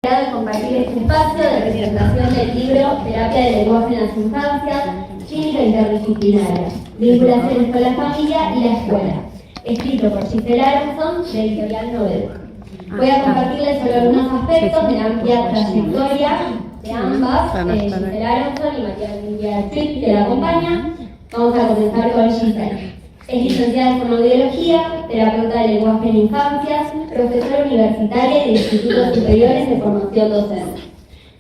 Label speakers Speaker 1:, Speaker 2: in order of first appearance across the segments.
Speaker 1: De compartir este espacio de presentación del libro Terapia del lenguaje en las infancias, clínica interdisciplinaria, vinculaciones con la familia y la escuela, escrito por Gisela Aronson, de Editorial Novedo. Voy a compartirles sobre algunos aspectos de la amplia trayectoria de ambas, Gisela Aronson y María Emilia Tripp, que la acompañan. Vamos a comenzar con Gisela. Es licenciada en Fonoaudiología, terapeuta de lenguaje en infancias, profesora universitaria de institutos superiores de formación docente.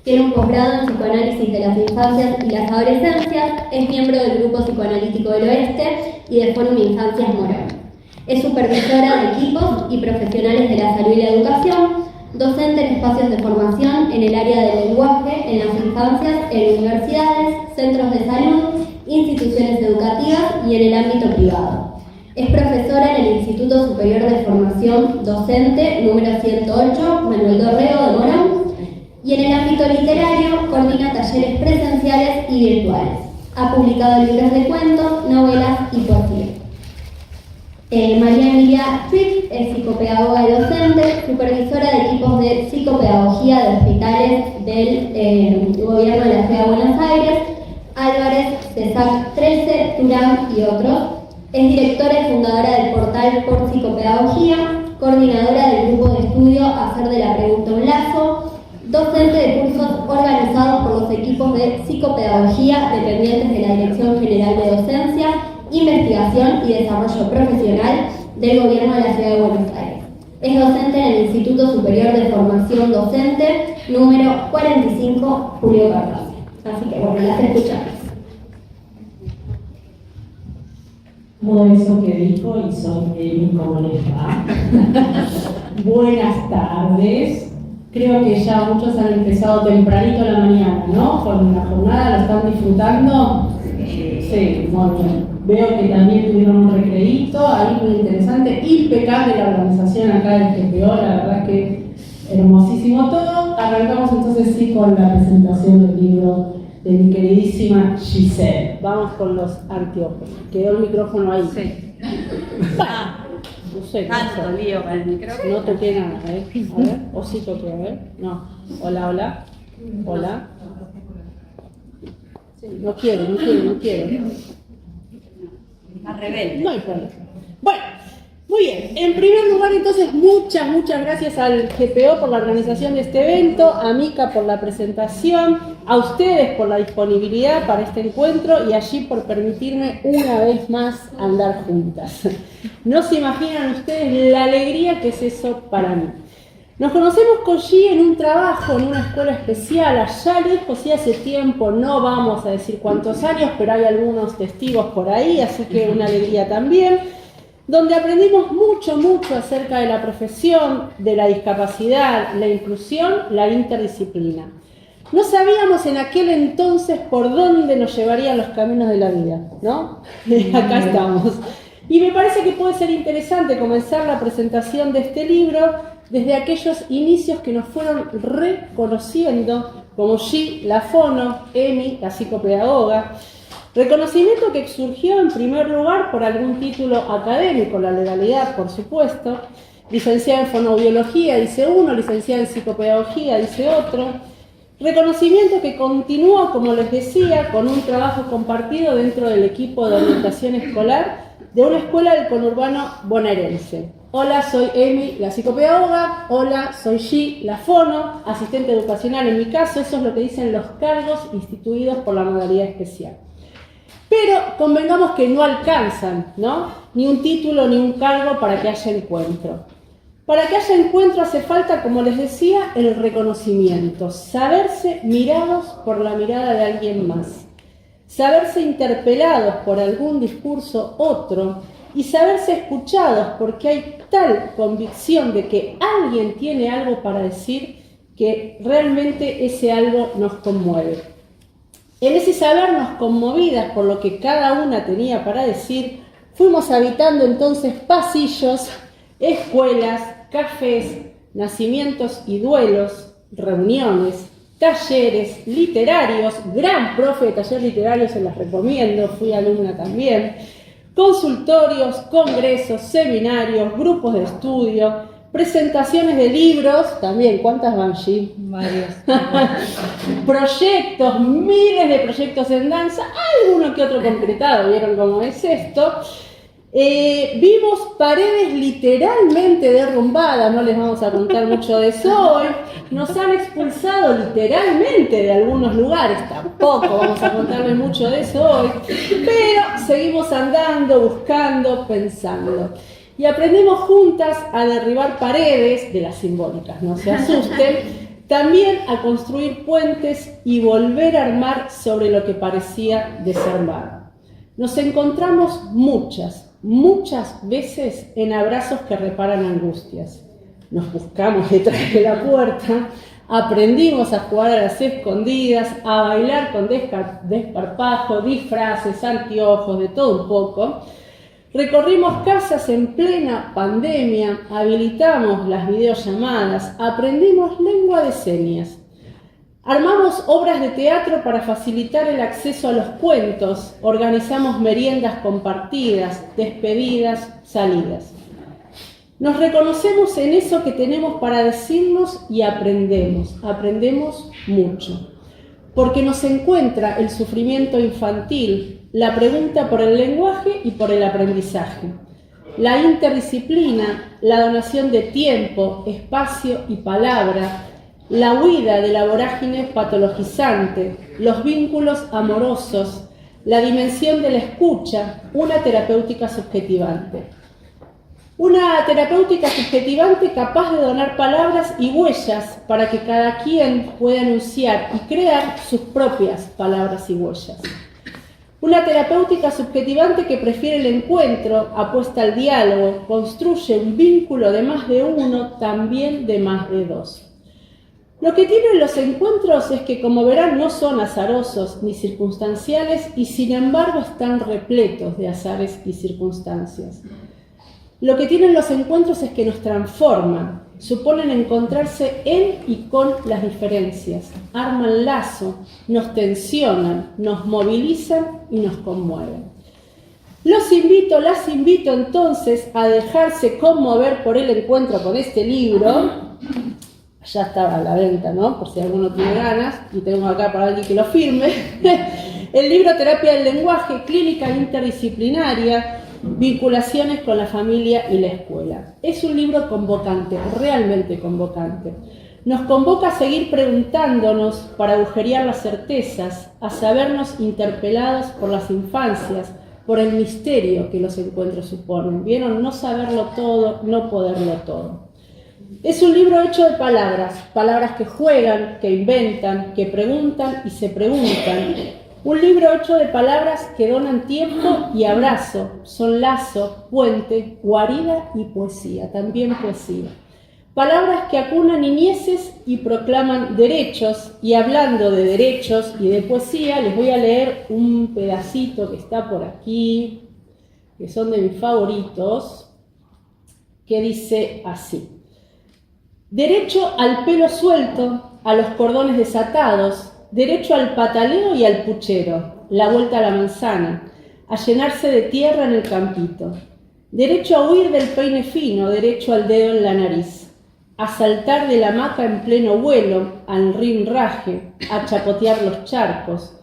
Speaker 1: Tiene un posgrado en psicoanálisis de las infancias y las adolescencias, es miembro del Grupo Psicoanalítico del Oeste y del Fórum Infancias Morón. Es supervisora de equipos y profesionales de la salud y la educación, docente en espacios de formación en el área del lenguaje en las infancias en universidades, centros de salud, instituciones educativas y en el ámbito privado. Es profesora en el Instituto Superior de Formación Docente número 108, Manuel Dorrego de Morón, y en el ámbito literario coordina talleres presenciales y virtuales. Ha publicado libros de cuentos, novelas y poesía. María Emilia Tripp es psicopedagoga y docente, supervisora de equipos de psicopedagogía de hospitales del Gobierno de la Ciudad de Buenos Aires, Álvarez, CESAC 13, Turán y otros. Es directora y fundadora del portal Por Psicopedagogía, coordinadora del grupo de estudio Hacer de la Pregunta un Lazo, docente de cursos organizados por los equipos de psicopedagogía dependientes de la Dirección General de Docencia, Investigación y Desarrollo Profesional del Gobierno de la Ciudad de Buenos Aires. Es docente en el Instituto Superior de Formación Docente número 45, Julio Carlos. Así que bueno, las escuchamos.
Speaker 2: Como eso que dijo, y soy Emi, ¿cómo les va? Buenas tardes. Creo que ya muchos han empezado tempranito a la mañana, ¿no? Con la jornada, ¿lo están disfrutando? Sí, muy bien. Veo que también tuvieron un recreíto, ahí muy interesante, impecable la organización acá del GPO, la verdad que hermosísimo todo. Arrancamos entonces sí con la presentación del libro de mi queridísima Giselle. Vamos con los anteojos. Quedó el micrófono ahí.
Speaker 3: Sí.
Speaker 2: No sé.
Speaker 3: Tanto lío con el micrófono.
Speaker 2: No toqué nada, ¿eh? A ver, o sí toqué, a ver. No. Hola, hola. Hola. Sí, no quiero.
Speaker 3: Al rebelde.
Speaker 2: No hay problema. Bueno, muy bien. En primer lugar, entonces, muchas gracias al GPO por la organización de este evento, a Mica por la presentación, a ustedes por la disponibilidad para este encuentro y a G por permitirme una vez más andar juntas. No se imaginan ustedes la alegría que es eso para mí. Nos conocemos con G en un trabajo en una escuela especial, allá lejos y hace tiempo, no vamos a decir cuántos años, pero hay algunos testigos por ahí, así que una alegría también, donde aprendimos mucho acerca de la profesión, de la discapacidad, la inclusión, la interdisciplina. No sabíamos en aquel entonces por dónde nos llevarían los caminos de la vida, ¿no? Acá estamos. Y me parece que puede ser interesante comenzar la presentación de este libro desde aquellos inicios que nos fueron reconociendo, como G, la fono, Emi, la psicopedagoga. Reconocimiento que surgió en primer lugar por algún título académico, la legalidad, por supuesto. Licenciada en fonoaudiología, dice uno, licenciada en psicopedagogía, dice otro. Reconocimiento que continuó, como les decía, con un trabajo compartido dentro del equipo de orientación escolar de una escuela del conurbano bonaerense. Hola, soy Emi, la psicopedagoga. Hola, soy G, la fono, asistente educacional en mi caso. Eso es lo que dicen los cargos instituidos por la modalidad especial. Pero convengamos que no alcanzan, ¿no? Ni un título ni un cargo para que haya encuentro. Para que haya encuentro hace falta, como les decía, el reconocimiento, saberse mirados por la mirada de alguien más, saberse interpelados por algún discurso otro y saberse escuchados porque hay tal convicción de que alguien tiene algo para decir que realmente ese algo nos conmueve. En ese sabernos conmovidas por lo que cada una tenía para decir, fuimos habitando entonces pasillos, escuelas, cafés, nacimientos y duelos, reuniones, talleres literarios, gran profe de talleres literarios, se las recomiendo, fui alumna también, consultorios, congresos, seminarios, grupos de estudio, presentaciones de libros, también, ¿cuántas van, G?
Speaker 3: Varios.
Speaker 2: Proyectos, miles de proyectos en danza, alguno que otro concretado, ¿vieron cómo es esto? Vimos paredes literalmente derrumbadas, no les vamos a contar mucho de eso hoy. Nos han expulsado literalmente de algunos lugares, tampoco vamos a contarles mucho de eso hoy, pero seguimos andando, buscando, pensando. Y aprendemos juntas a derribar paredes, de las simbólicas, no se asusten, también a construir puentes y volver a armar sobre lo que parecía desarmado. Nos encontramos muchas veces en abrazos que reparan angustias. Nos buscamos detrás de la puerta, aprendimos a jugar a las escondidas, a bailar con desparpajo, disfraces, anteojos, de todo un poco. Recorrimos casas en plena pandemia, habilitamos las videollamadas, aprendimos lengua de señas. Armamos obras de teatro para facilitar el acceso a los cuentos, organizamos meriendas compartidas, despedidas, salidas. Nos reconocemos en eso que tenemos para decirnos y aprendemos mucho. Porque nos encuentra el sufrimiento infantil, la pregunta por el lenguaje y por el aprendizaje, la interdisciplina, la donación de tiempo, espacio y palabra, la huida de la vorágine patologizante, los vínculos amorosos, la dimensión de la escucha, una terapéutica subjetivante. Una terapéutica subjetivante capaz de donar palabras y huellas para que cada quien pueda enunciar y crear sus propias palabras y huellas. Una terapéutica subjetivante que prefiere el encuentro, apuesta al diálogo, construye un vínculo de más de uno, también de más de dos. Lo que tienen los encuentros es que, como verán, no son azarosos ni circunstanciales y sin embargo están repletos de azares y circunstancias. Lo que tienen los encuentros es que nos transforman, suponen encontrarse en y con las diferencias, arman lazo, nos tensionan, nos movilizan y nos conmueven. Las invito entonces a dejarse conmover por el encuentro con este libro. Ya está a la venta, ¿no? Por si alguno tiene ganas, y tengo acá para alguien que lo firme. El libro Terapia del Lenguaje, Clínica Interdisciplinaria, Vinculaciones con la Familia y la Escuela. Es un libro convocante, realmente convocante. Nos convoca a seguir preguntándonos para agujerear las certezas, a sabernos interpelados por las infancias, por el misterio que los encuentros suponen. ¿Vieron? No saberlo todo, no poderlo todo. Es un libro hecho de palabras que juegan, que inventan, que preguntan y se preguntan. Un libro hecho de palabras que donan tiempo y abrazo, son lazo, puente, guarida y poesía, también poesía. Palabras que acunan niñeces y proclaman derechos, y hablando de derechos y de poesía, les voy a leer un pedacito que está por aquí, que son de mis favoritos, que dice así. Derecho al pelo suelto, a los cordones desatados, derecho al pataleo y al puchero, la vuelta a la manzana, a llenarse de tierra en el campito. Derecho a huir del peine fino, derecho al dedo en la nariz, a saltar de la hamaca en pleno vuelo, al rinraje, a chapotear los charcos.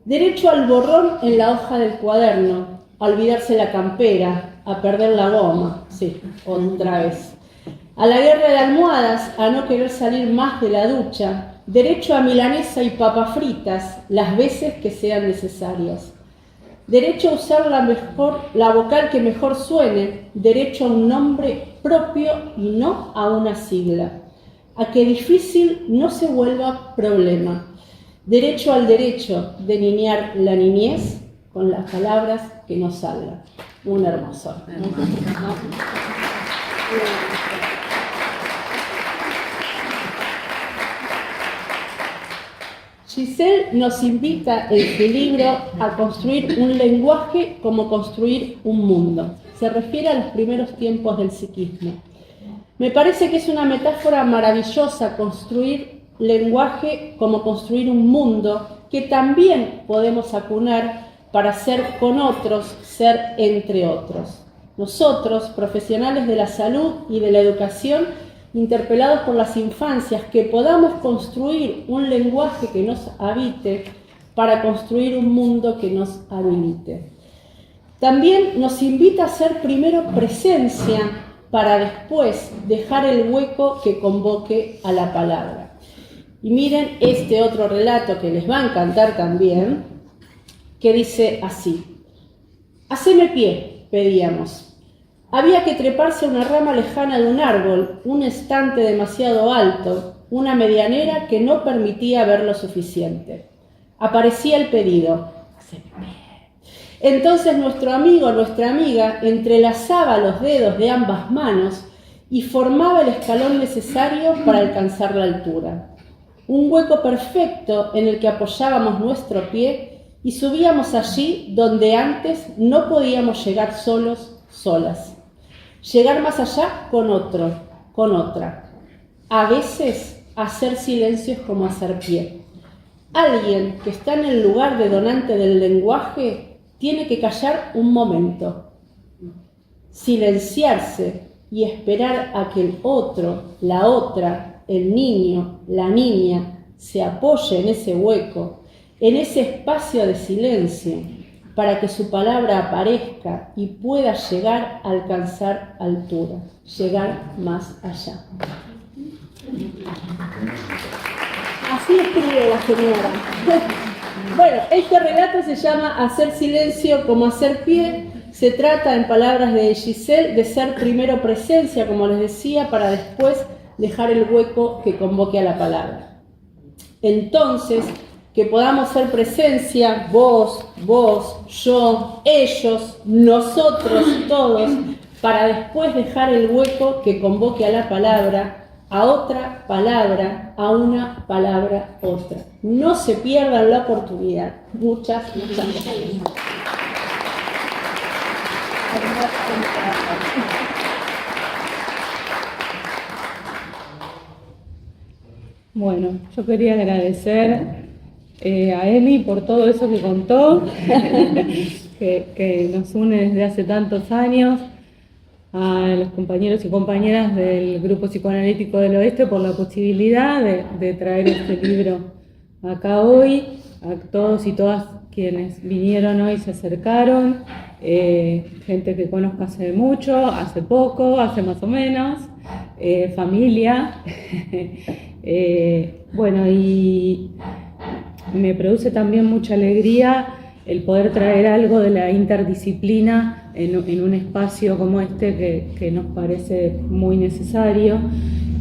Speaker 2: Derecho al borrón en la hoja del cuaderno, a olvidarse la campera, a perder la goma, sí, otra vez. A la guerra de almohadas, a no querer salir más de la ducha, derecho a milanesa y papas fritas, las veces que sean necesarias. Derecho a usar la vocal que mejor suene, derecho a un nombre propio y no a una sigla. A que difícil no se vuelva problema. Derecho al derecho de niñar la niñez con las palabras que nos salgan. Un hermoso. Giselle nos invita en su libro a construir un lenguaje como construir un mundo. Se refiere a los primeros tiempos del psiquismo. Me parece que es una metáfora maravillosa construir lenguaje como construir un mundo que también podemos acunar para ser con otros, ser entre otros. nosotros, profesionales de la salud y de la educación, interpelados por las infancias, que podamos construir un lenguaje que nos habite para construir un mundo que nos habilite. También nos invita a ser primero presencia para después dejar el hueco que convoque a la palabra. Y miren este otro relato que les va a encantar también, que dice así: «Haceme pie», pedíamos. Había que treparse a una rama lejana de un árbol, un estante demasiado alto, una medianera que no permitía ver lo suficiente. Aparecía el pedido: «Haceme pie». Entonces nuestro amigo o nuestra amiga entrelazaba los dedos de ambas manos y formaba el escalón necesario para alcanzar la altura. Un hueco perfecto en el que apoyábamos nuestro pie y subíamos allí donde antes no podíamos llegar solos, solas. Llegar más allá con otro, con otra. A veces hacer silencio es como hacer pie. Alguien que está en el lugar de donante del lenguaje tiene que callar un momento, silenciarse y esperar a que el otro, la otra, el niño, la niña se apoye en ese hueco, en ese espacio de silencio, para que su palabra aparezca y pueda llegar a alcanzar altura, llegar más allá. Así escribe la señora. Bueno, este relato se llama Hacer silencio como hacer pie. Se trata, en palabras de Giselle, de ser primero presencia, como les decía, para después dejar el hueco que convoque a la palabra. Entonces, que podamos ser presencia, vos, yo, ellos, nosotros, todos, para después dejar el hueco que convoque a la palabra, a otra palabra, a una palabra otra. No se pierdan la oportunidad. Muchas gracias.
Speaker 4: Bueno, yo quería agradecer a Eli por todo eso que contó, que nos une desde hace tantos años, a los compañeros y compañeras del Grupo Psicoanalítico del Oeste por la posibilidad de traer este libro acá hoy, a todos y todas quienes vinieron hoy, se acercaron, gente que conozco hace mucho, hace poco, hace más o menos, familia. Bueno, y me produce también mucha alegría el poder traer algo de la interdisciplina en un espacio como este que nos parece muy necesario.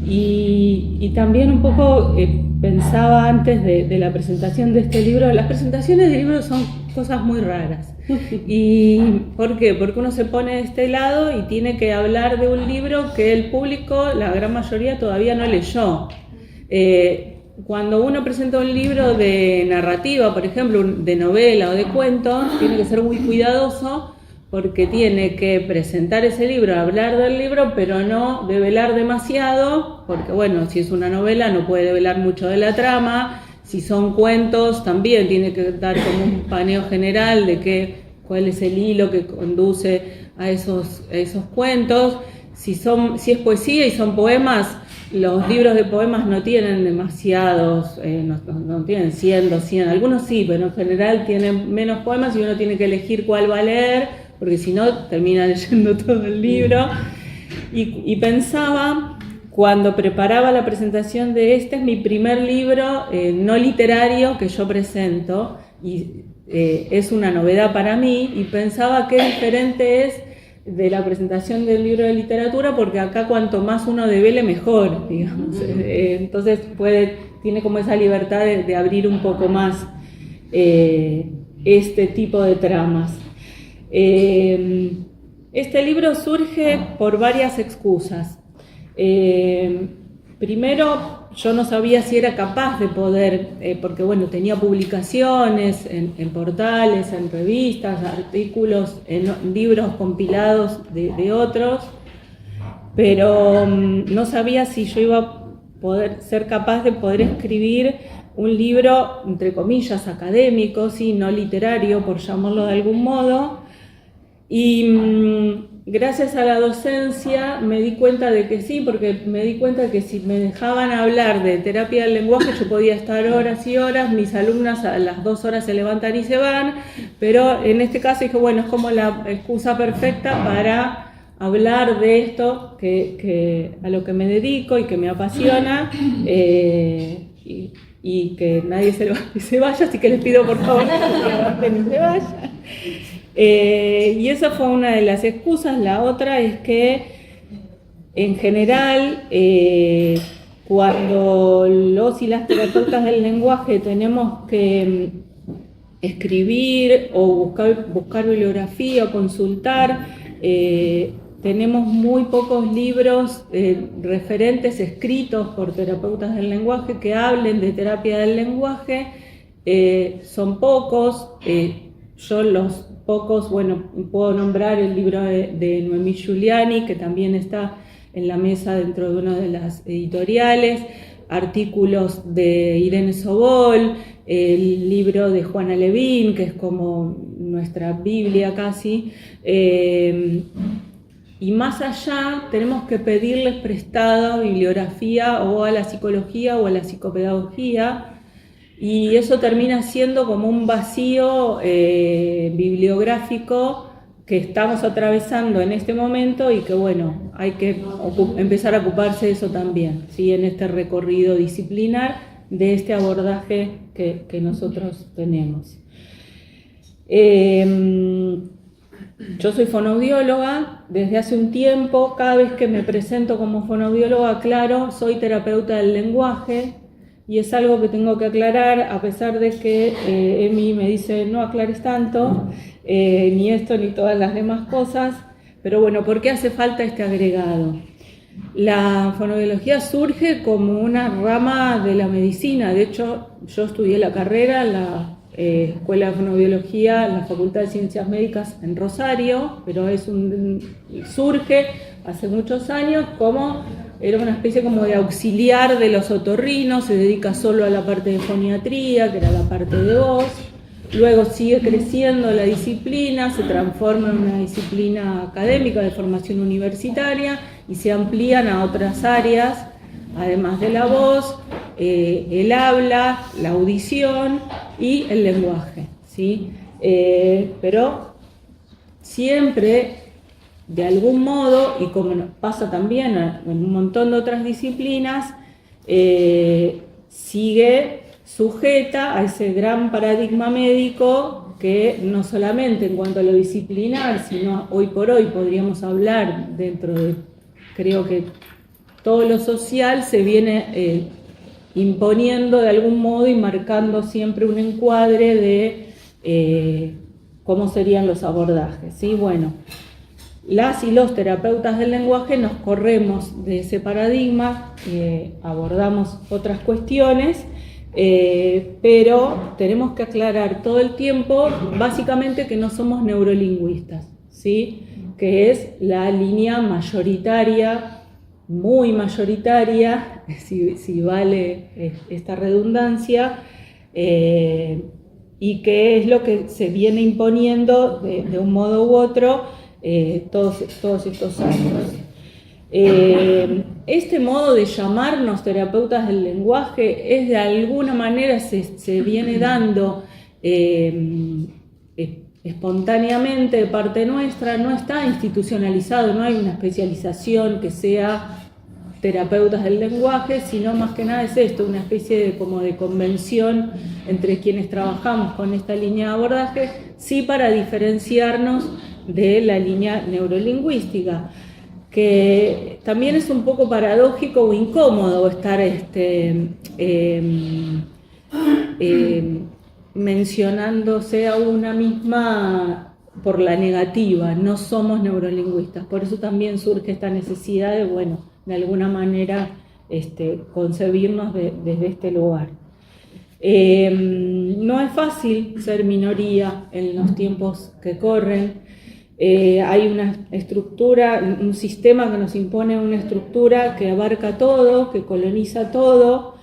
Speaker 4: Y también un poco pensaba antes de la presentación de este libro, las presentaciones de libros son cosas muy raras. ¿Y por qué? Porque uno se pone de este lado y tiene que hablar de un libro que el público, la gran mayoría, todavía no leyó. Cuando uno presenta un libro de narrativa, por ejemplo, de novela o de cuento, tiene que ser muy cuidadoso porque tiene que presentar ese libro, hablar del libro, pero no develar demasiado, porque bueno, si es una novela no puede develar mucho de la trama, si son cuentos también tiene que dar como un paneo general de cuál es el hilo que conduce a esos cuentos. Si es poesía y son poemas, los libros de poemas no tienen demasiados, no tienen 100, 200, algunos sí, pero en general tienen menos poemas y uno tiene que elegir cuál va a leer, porque si no termina leyendo todo el libro. Y pensaba, cuando preparaba la presentación de este, es mi primer libro no literario que yo presento, y es una novedad para mí, y pensaba qué diferente es de la presentación del libro de literatura, porque acá cuanto más uno devele mejor, digamos. Entonces tiene como esa libertad de abrir un poco más este tipo de tramas. Este libro surge por varias excusas. Primero, yo no sabía si era capaz de poder, porque bueno, tenía publicaciones en portales, en revistas, artículos, en libros compilados de otros, pero no sabía si yo iba a poder ser capaz de poder escribir un libro, entre comillas, académico, sí, no literario, por llamarlo de algún modo, Y gracias a la docencia me di cuenta de que sí, porque me di cuenta que si me dejaban hablar de terapia del lenguaje yo podía estar horas y horas, mis alumnas a las 2 horas se levantan y se van, pero en este caso dije, bueno, es como la excusa perfecta para hablar de esto que a lo que me dedico y que me apasiona, y que nadie se vaya, así que les pido por favor que se levanten y se vayan. Y esa fue una de las excusas. La otra es que en general cuando los y las terapeutas del lenguaje tenemos que escribir o buscar bibliografía o consultar, tenemos muy pocos libros referentes escritos por terapeutas del lenguaje que hablen de terapia del lenguaje. Son pocos. Yo los pocos, bueno, puedo nombrar el libro de Noemí Giuliani, que también está en la mesa dentro de una de las editoriales, artículos de Irene Sobol, el libro de Juana Levín, que es como nuestra Biblia casi, y más allá tenemos que pedirles prestado bibliografía o a la psicología o a la psicopedagogía, y eso termina siendo como un vacío bibliográfico que estamos atravesando en este momento y que bueno, hay que empezar a ocuparse de eso también, ¿sí? En este recorrido disciplinar de este abordaje que nosotros tenemos. Yo soy fonoaudióloga desde hace un tiempo. Cada vez que me presento como fonoaudióloga aclaro, soy terapeuta del lenguaje, y es algo que tengo que aclarar, a pesar de que Emi me dice no aclares tanto, ni esto ni todas las demás cosas, pero bueno, ¿por qué hace falta este agregado? La fonoaudiología surge como una rama de la medicina. De hecho, yo estudié la carrera en la Escuela de Fonoaudiología en la Facultad de Ciencias Médicas en Rosario, pero surge hace muchos años como era una especie como de auxiliar de los otorrinos, se dedica solo a la parte de foniatría, que era la parte de voz. Luego sigue creciendo la disciplina, se transforma en una disciplina académica de formación universitaria y se amplían a otras áreas, además de la voz, el habla, la audición y el lenguaje, ¿sí? Pero siempre, de algún modo, y como nos pasa también en un montón de otras disciplinas, sigue sujeta a ese gran paradigma médico que no solamente en cuanto a lo disciplinar, sino hoy por hoy podríamos hablar dentro de, creo que todo lo social se viene imponiendo de algún modo y marcando siempre un encuadre de cómo serían los abordajes, ¿sí? Bueno, las y los terapeutas del lenguaje nos corremos de ese paradigma, abordamos otras cuestiones, pero tenemos que aclarar todo el tiempo, básicamente, que no somos neurolingüistas, ¿sí? Que es la línea mayoritaria, muy mayoritaria, si vale esta redundancia, y que es lo que se viene imponiendo de un modo u otro todos estos años. Este modo de llamarnos terapeutas del lenguaje es de alguna manera se viene dando espontáneamente de parte nuestra, no está institucionalizado, no hay una especialización que sea terapeutas del lenguaje, sino más que nada es esto, una especie como de convención entre quienes trabajamos con esta línea de abordaje, sí, para diferenciarnos de la línea neurolingüística, que también es un poco paradójico o incómodo estar mencionándose a una misma por la negativa. No somos neurolingüistas, por eso también surge esta necesidad de, bueno, de alguna manera concebirnos desde este lugar. No es fácil ser minoría en los tiempos que corren. Hay una estructura, un sistema que nos impone una estructura que abarca todo, que coloniza todo,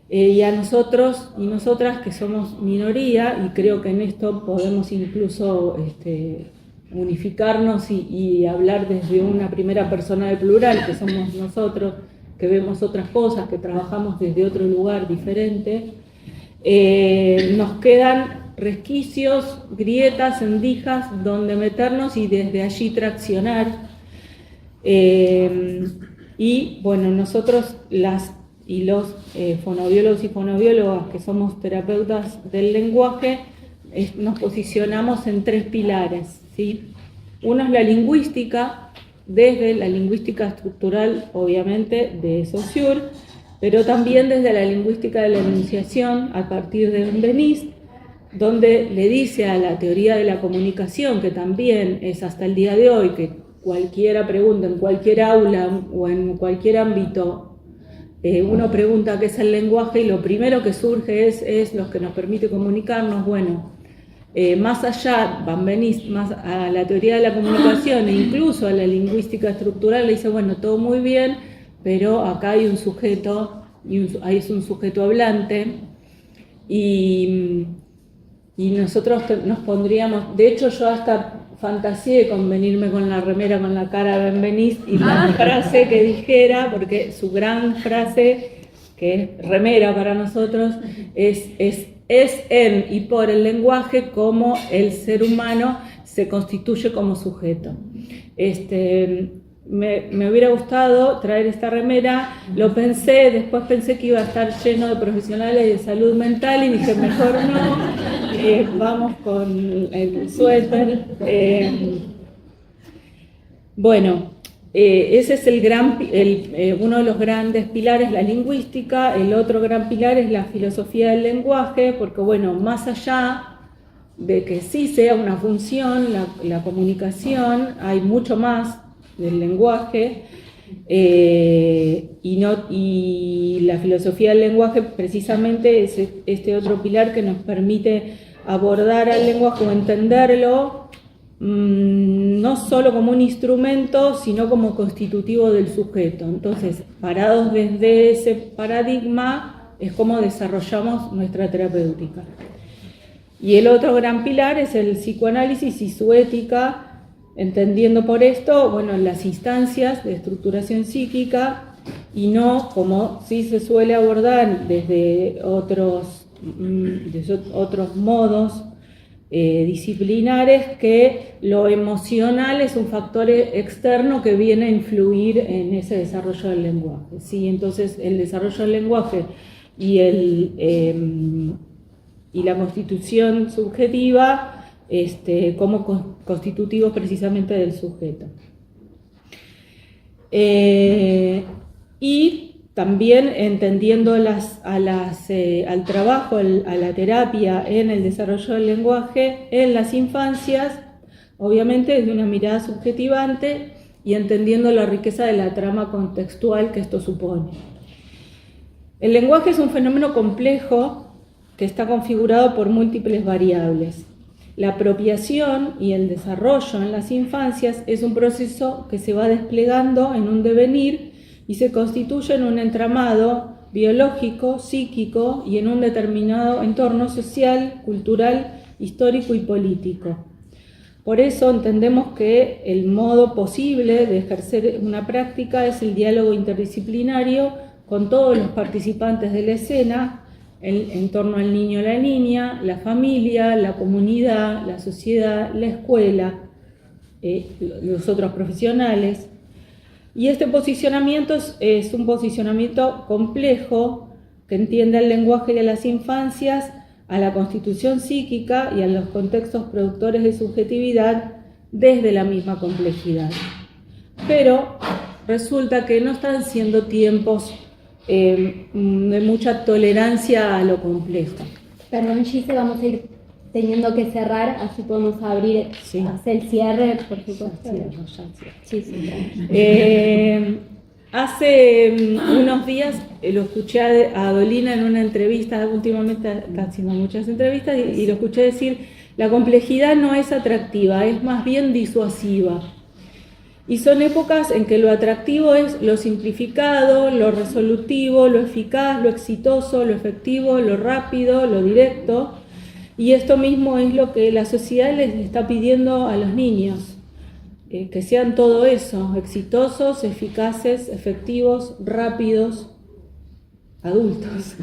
Speaker 4: y a nosotros y nosotras que somos minoría, y creo que en esto podemos incluso unificarnos y hablar desde una primera persona de plural, que somos nosotros, que vemos otras cosas, que trabajamos desde otro lugar diferente, nos quedan resquicios, grietas, endijas donde meternos y desde allí traccionar. Y bueno, nosotros los fonobiólogos y fonobiólogas que somos terapeutas del lenguaje, nos posicionamos en 3 pilares, ¿sí? Uno es la lingüística, desde la lingüística estructural, obviamente, de Saussure, pero también desde la lingüística de la enunciación, a partir de Benveniste, donde le dice a la teoría de la comunicación, que también es hasta el día de hoy, que cualquiera pregunta en cualquier aula o en cualquier ámbito, uno pregunta qué es el lenguaje y lo primero que surge es lo que nos permite comunicarnos. Bueno, más allá, Benveniste, más a la teoría de la comunicación e incluso a la lingüística estructural, le dice, bueno, todo muy bien, pero acá hay un sujeto, ahí es un sujeto hablante, y nosotros nos pondríamos, de hecho yo hasta fantaseé con venirme con la remera con la cara de Benveniste y la frase que dijera, porque su gran frase, que es remera para nosotros, es en y por el lenguaje como el ser humano se constituye como sujeto. Me hubiera gustado traer esta remera, lo pensé, después pensé que iba a estar lleno de profesionales de salud mental y dije, mejor no, vamos con el suéter. Bueno, ese es uno de los grandes pilares, la lingüística. El otro gran pilar es la filosofía del lenguaje, porque bueno, más allá de que sí sea una función, la comunicación, hay mucho más del lenguaje, y la filosofía del lenguaje precisamente es este otro pilar que nos permite abordar al lenguaje o entenderlo no solo como un instrumento, sino como constitutivo del sujeto. Entonces, parados desde ese paradigma, es como desarrollamos nuestra terapéutica. Y el otro gran pilar es el psicoanálisis y su ética, entendiendo por esto, bueno, las instancias de estructuración psíquica y no como sí se suele abordar desde otros modos disciplinares, que lo emocional es un factor externo que viene a influir en ese desarrollo del lenguaje, ¿sí? Entonces, el desarrollo del lenguaje y la constitución subjetiva como constitutivos precisamente del sujeto. Y también entendiendo al trabajo, a la terapia en el desarrollo del lenguaje en las infancias, obviamente desde una mirada subjetivante y entendiendo la riqueza de la trama contextual que esto supone. El lenguaje es un fenómeno complejo que está configurado por múltiples variables. La apropiación y el desarrollo en las infancias es un proceso que se va desplegando en un devenir y se constituye en un entramado biológico, psíquico y en un determinado entorno social, cultural, histórico y político. Por eso entendemos que el modo posible de ejercer una práctica es el diálogo interdisciplinario con todos los participantes de la escena, en torno al niño o la niña, la familia, la comunidad, la sociedad, la escuela, los otros profesionales. Y este posicionamiento es un posicionamiento complejo que entiende el lenguaje de las infancias, a la constitución psíquica y a los contextos productores de subjetividad desde la misma complejidad. Pero resulta que no están siendo tiempos de mucha tolerancia a lo complejo.
Speaker 1: Perdón, Gise, vamos a ir teniendo que cerrar, así podemos abrir,
Speaker 4: sí.
Speaker 1: Hacer el cierre, por supuesto. Sí,
Speaker 4: hace unos días lo escuché a Dolina en una entrevista, últimamente está haciendo muchas entrevistas, y lo escuché decir, la complejidad no es atractiva, es más bien disuasiva. Y son épocas en que lo atractivo es lo simplificado, lo resolutivo, lo eficaz, lo exitoso, lo efectivo, lo rápido, lo directo. Y esto mismo es lo que la sociedad les está pidiendo a los niños, que sean todo eso, exitosos, eficaces, efectivos, rápidos, adultos.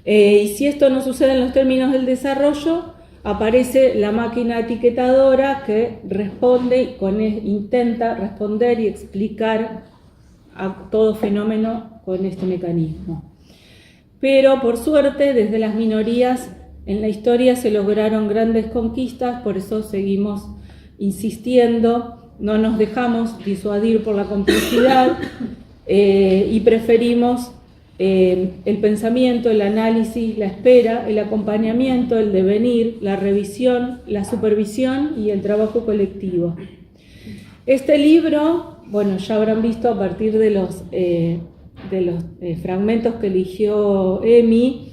Speaker 4: Y si esto no sucede en los términos del desarrollo, aparece la máquina etiquetadora que responde, intenta responder y explicar a todo fenómeno con este mecanismo. Pero por suerte, desde las minorías en la historia se lograron grandes conquistas, por eso seguimos insistiendo, no nos dejamos disuadir por la complejidad y preferimos el pensamiento, el análisis, la espera, el acompañamiento, el devenir, la revisión, la supervisión y el trabajo colectivo. Este libro, bueno, ya habrán visto a partir de los fragmentos que eligió Emi,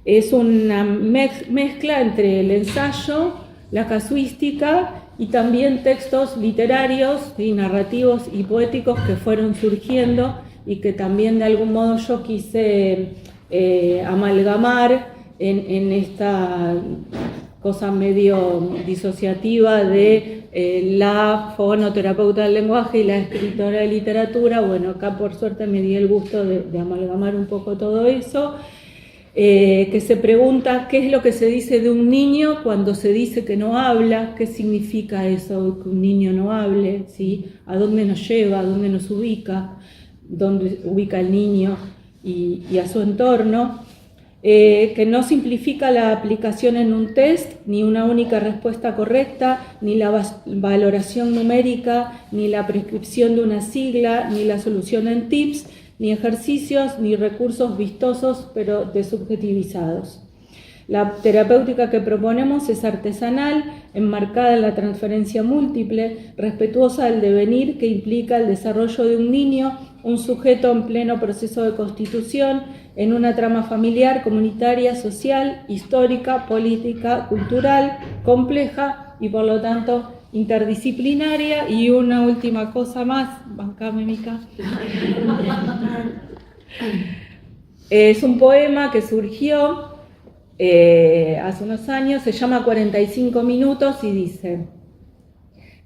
Speaker 4: es una mezcla entre el ensayo, la casuística y también textos literarios y narrativos y poéticos que fueron surgiendo y que también de algún modo yo quise amalgamar en esta cosa medio disociativa de la fonoterapeuta del lenguaje y la escritora de literatura. Bueno, acá por suerte me di el gusto de amalgamar un poco todo eso, que se pregunta qué es lo que se dice de un niño cuando se dice que no habla, qué significa eso, que un niño no hable, ¿sí? A dónde nos lleva, a dónde nos ubica, dónde ubica al niño y a su entorno, que no simplifica la aplicación en un test, ni una única respuesta correcta, ni la valoración numérica, ni la prescripción de una sigla, ni la solución en tips, ni ejercicios, ni recursos vistosos, pero desubjetivizados. La terapéutica que proponemos es artesanal, enmarcada en la transferencia múltiple, respetuosa del devenir que implica el desarrollo de un niño, un sujeto en pleno proceso de constitución, en una trama familiar, comunitaria, social, histórica, política, cultural, compleja y por lo tanto interdisciplinaria. Y una última cosa más, bancame Mica. Es un poema que surgió hace unos años, se llama 45 minutos y dice: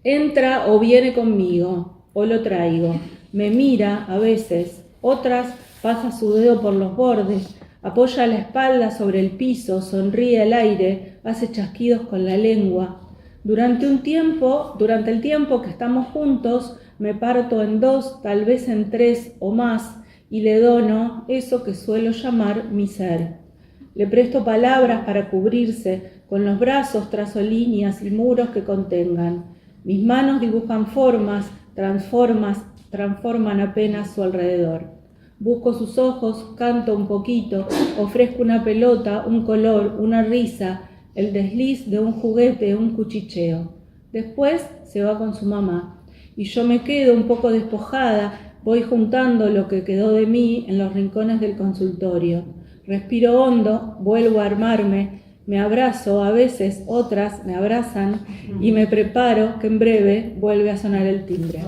Speaker 4: entra o viene conmigo, o lo traigo, me mira a veces, otras pasa su dedo por los bordes, apoya la espalda sobre el piso, sonríe al aire, hace chasquidos con la lengua. Durante el tiempo que estamos juntos, me parto en dos, tal vez en tres o más, y le dono eso que suelo llamar mi ser. Le presto palabras para cubrirse, con los brazos trazo líneas y muros que contengan. Mis manos dibujan formas, transforman apenas su alrededor. Busco sus ojos, canto un poquito, ofrezco una pelota, un color, una risa, el desliz de un juguete, un cuchicheo. Después se va con su mamá y yo me quedo un poco despojada, voy juntando lo que quedó de mí en los rincones del consultorio. Respiro hondo, vuelvo a armarme, me abrazo, a veces otras me abrazan y me preparo que en breve vuelve a sonar el timbre.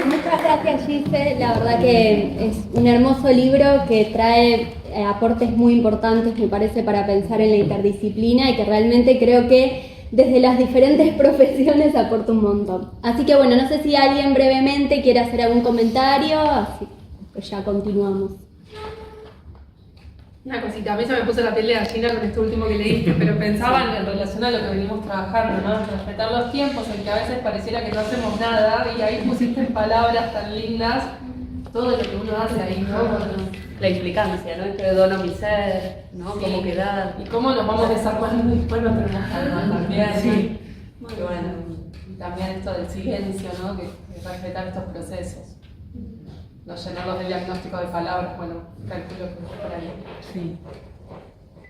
Speaker 1: Muchas gracias, Gise. La verdad que es un hermoso libro que trae aportes muy importantes, me parece, para pensar en la interdisciplina y que realmente creo que desde las diferentes profesiones aporta un montón. Así que bueno, no sé si alguien brevemente quiere hacer algún comentario, así que ya continuamos.
Speaker 5: Una cosita, a mí se me puso la piel de gallina con esto último que leíste, pero pensaba en relación a lo que venimos trabajando, ¿no? Respetar los tiempos, en que a veces pareciera que no hacemos nada, y ahí pusiste en palabras tan lindas todo lo que uno hace ahí, ¿no?
Speaker 3: La implicancia, ¿no? Entre dono mi ser, ¿no?
Speaker 5: Sí.
Speaker 3: Cómo quedar.
Speaker 5: Y cómo nos vamos desarmando y después nos tenemos calma también.
Speaker 3: Sí.
Speaker 5: Muy bueno. Y también esto del silencio, ¿no? Que respetar estos procesos. No llenarlos de diagnóstico de palabras, bueno, calculo que es por ahí.
Speaker 6: Sí.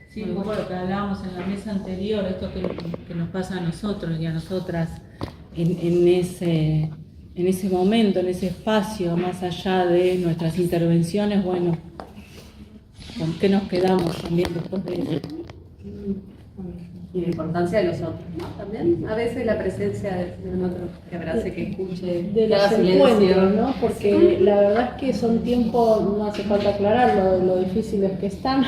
Speaker 6: Sí, un poco lo que hablábamos en la mesa anterior, esto que nos pasa a nosotros y a nosotras en ese momento, en ese espacio, más allá de nuestras intervenciones, bueno, ¿con qué nos quedamos también después de eso?
Speaker 3: Y la importancia de los otros, ¿no? También a veces la presencia de un otro que abrace, que escuche,
Speaker 2: de
Speaker 3: que
Speaker 2: los
Speaker 3: haga silencio.
Speaker 2: encuentros, ¿no? Porque la verdad es que son tiempos, no hace falta aclarar lo difíciles que están,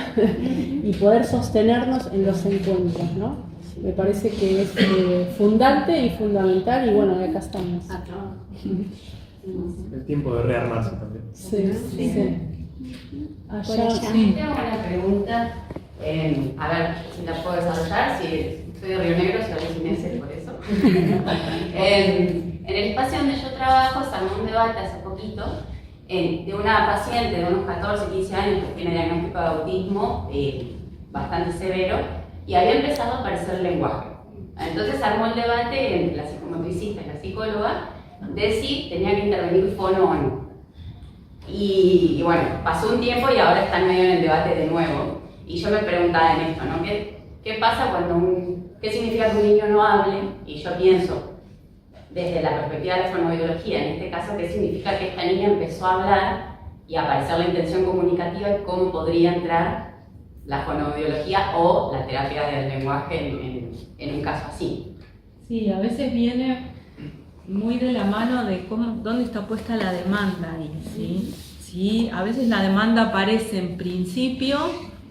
Speaker 2: y poder sostenernos en los encuentros, ¿no? Me parece que es fundante y fundamental, y bueno, acá estamos.
Speaker 7: El tiempo de rearmarse también.
Speaker 2: Sí, sí. Allá.
Speaker 8: Tengo una pregunta, a ver si la puedo desarrollar, si soy de Río Negro, soy alucinense por eso. En el espacio donde yo trabajo se armó un debate hace poquito de una paciente de unos 14, 15 años que tiene diagnóstico de autismo bastante severo y había empezado a aparecer el lenguaje. Entonces armó el debate entre la psicomotricista y la psicóloga de si tenía que intervenir fono o no. Y bueno, pasó un tiempo y ahora están medio en el debate de nuevo. Y yo me preguntaba en esto, ¿no? ¿Qué pasa qué significa que un niño no hable? Y yo pienso, desde la perspectiva de la fonoaudiología, en este caso, ¿qué significa que esta niña empezó a hablar y a aparecer la intención comunicativa y cómo podría entrar la fonoaudiología o la terapia del lenguaje en un caso así?
Speaker 6: Sí, a veces viene muy de la mano de dónde está puesta la demanda ahí, ¿sí? Sí, a veces la demanda aparece en principio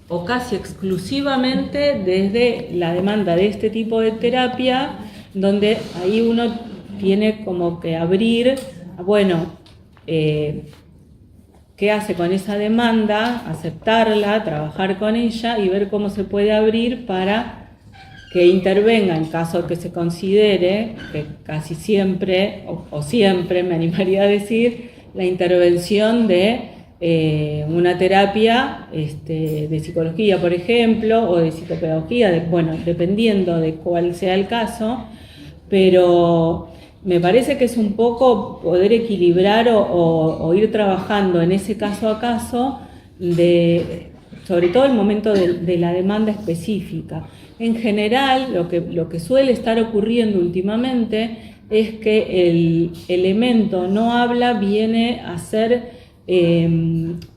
Speaker 6: o casi exclusivamente desde la demanda de este tipo de terapia, donde ahí uno tiene como que abrir, bueno, qué hace con esa demanda, aceptarla, trabajar con ella y ver cómo se puede abrir para que intervenga en caso que se considere, que casi siempre, o siempre me animaría a decir, la intervención de una terapia de psicología, por ejemplo, o de psicopedagogía, bueno, dependiendo de cuál sea el caso, pero me parece que es un poco poder equilibrar o ir trabajando en ese caso a caso, sobre todo el momento de la demanda específica. En general, lo que suele estar ocurriendo últimamente es que el elemento no habla viene a ser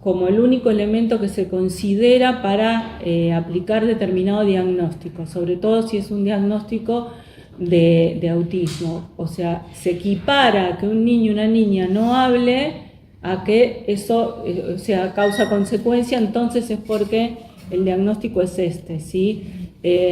Speaker 6: como el único elemento que se considera para aplicar determinado diagnóstico, sobre todo si es un diagnóstico de autismo. O sea, se equipara a que un niño o una niña no hable a que eso sea causa-consecuencia, entonces es porque el diagnóstico es ¿sí?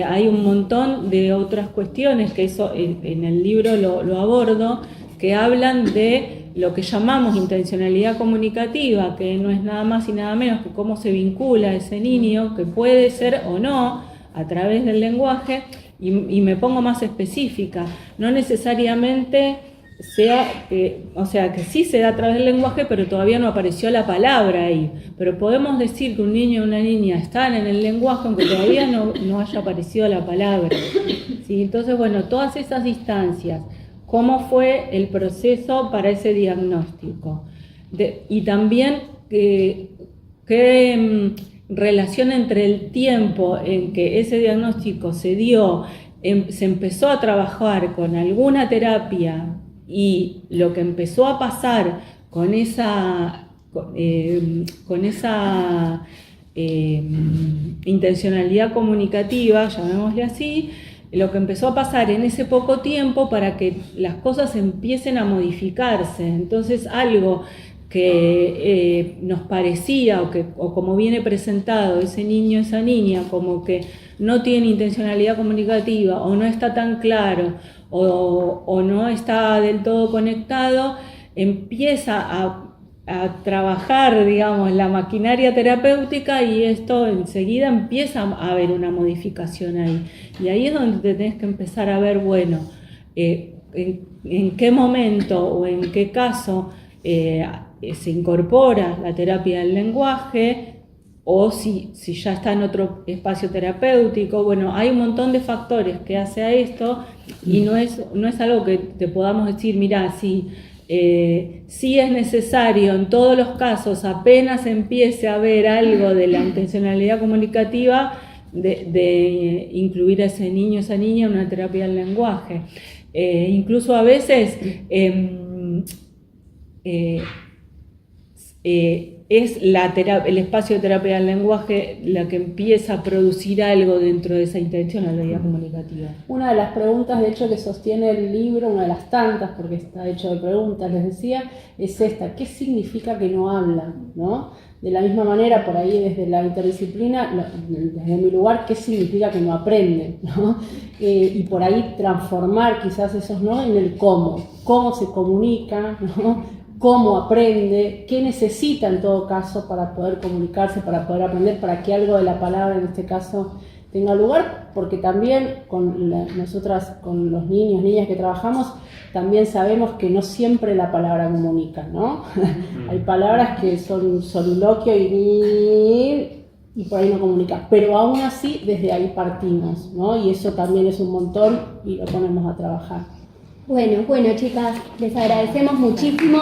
Speaker 6: Hay un montón de otras cuestiones que eso en el libro lo abordo, que hablan de lo que llamamos intencionalidad comunicativa, que no es nada más y nada menos que cómo se vincula ese niño, que puede ser o no a través del lenguaje, y me pongo más específica, no necesariamente sea, o sea, que sí se da a través del lenguaje, pero todavía no apareció la palabra ahí. Pero podemos decir que un niño o una niña están en el lenguaje aunque todavía no haya aparecido la palabra, ¿sí? Entonces, bueno, todas esas distancias, ¿cómo fue el proceso para ese diagnóstico? Y también qué relación entre el tiempo en que ese diagnóstico se dio, se empezó a trabajar con alguna terapia y lo que empezó a pasar con esa intencionalidad comunicativa, llamémosle así, lo que empezó a pasar en ese poco tiempo para que las cosas empiecen a modificarse. Entonces algo que nos parecía o como viene presentado ese niño, esa niña, como que no tiene intencionalidad comunicativa o no está tan claro o no está del todo conectado, empieza a trabajar, digamos, la maquinaria terapéutica y esto enseguida empieza a haber una modificación ahí. Y ahí es donde te tenés que empezar a ver, bueno, en qué momento o en qué caso se incorpora la terapia del lenguaje o si ya está en otro espacio terapéutico. Bueno, hay un montón de factores que hace a esto y no es algo que te podamos decir, mira, sí es necesario en todos los casos, apenas empiece a ver algo de la intencionalidad comunicativa, de incluir a ese niño, esa niña en una terapia del lenguaje. Incluso a veces
Speaker 4: es el espacio de terapia del lenguaje la que empieza a producir algo dentro de esa intencionalidad comunicativa.
Speaker 2: Una de las preguntas, de hecho, que sostiene el libro, una de las tantas, porque está hecho de preguntas, les decía, es esta: ¿qué significa que no habla? ¿No? De la misma manera, por ahí desde la interdisciplina, desde mi lugar, ¿qué significa que no aprende? ¿No? Y por ahí transformar quizás esos no en el cómo se comunica, ¿no? Cómo aprende, qué necesita en todo caso para poder comunicarse, para poder aprender, para que algo de la palabra en este caso tenga lugar, porque también nosotras con los niños, niñas que trabajamos, también sabemos que no siempre la palabra comunica, ¿no? Hay palabras que son soliloquio y por ahí no comunican, pero aún así desde ahí partimos, ¿no? Y eso también es un montón y lo ponemos a trabajar.
Speaker 1: Bueno, chicas, les agradecemos muchísimo.